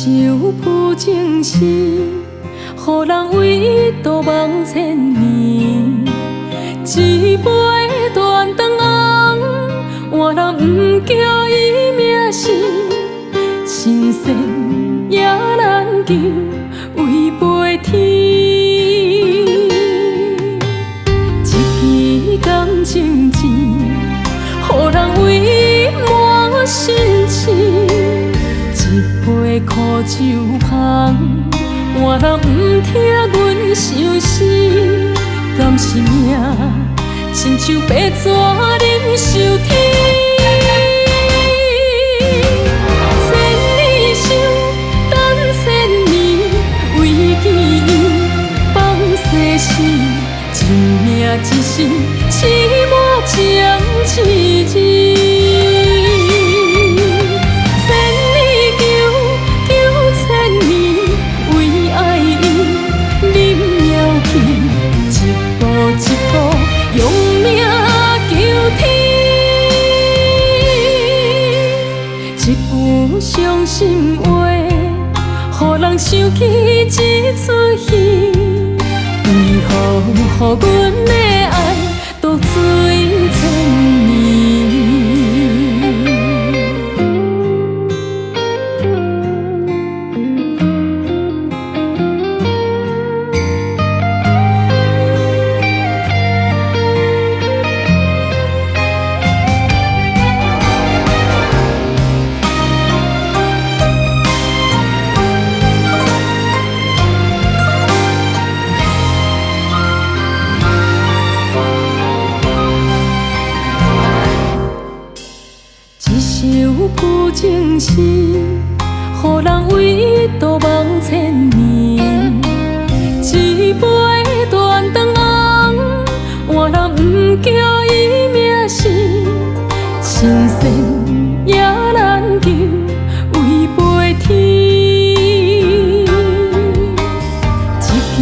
首负情诗，予人唯独望千年。一杯断肠红，换人不叫伊名姓。神仙也难求，违背天。一支感情钱，予人为满心痴。一杯苦酒香，换人不听阮相思。甘是命，亲像白纸忍受天。千里想，等千年，为记忆放世事。一命一世，痴满将痴字。千里求，求千年，为爱伊忍了去。一步用命求天，一句伤心话，予人想起一出戏。为何予阮的爱dur水千年？一首负情诗，予人唯独望千年。一杯断肠红，换人不叫伊名姓。神仙也难求，违背天。一支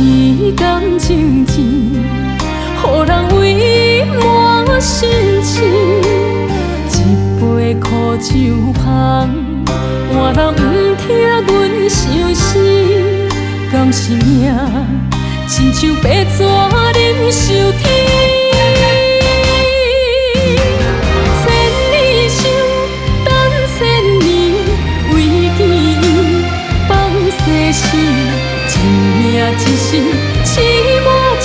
感情钱，予人为满心痴。杯苦酒香，换人不听阮相思。甘是命，亲像白纸忍受天。千里想，等千年，为记忆放世事。一命一世，痴满将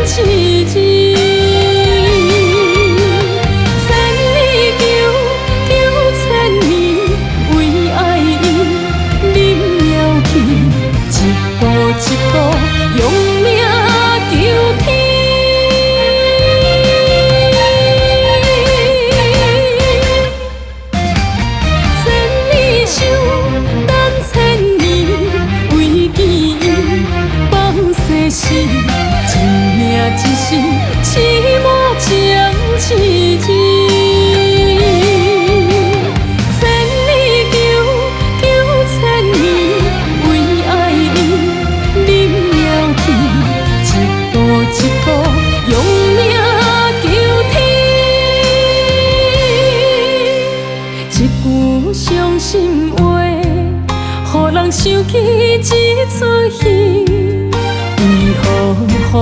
痴字。一步用命求天，千里想，等千年，为记忆放世事。一命一世，痴满将痴字。一句伤心话，予人想起一出戏。为何予阮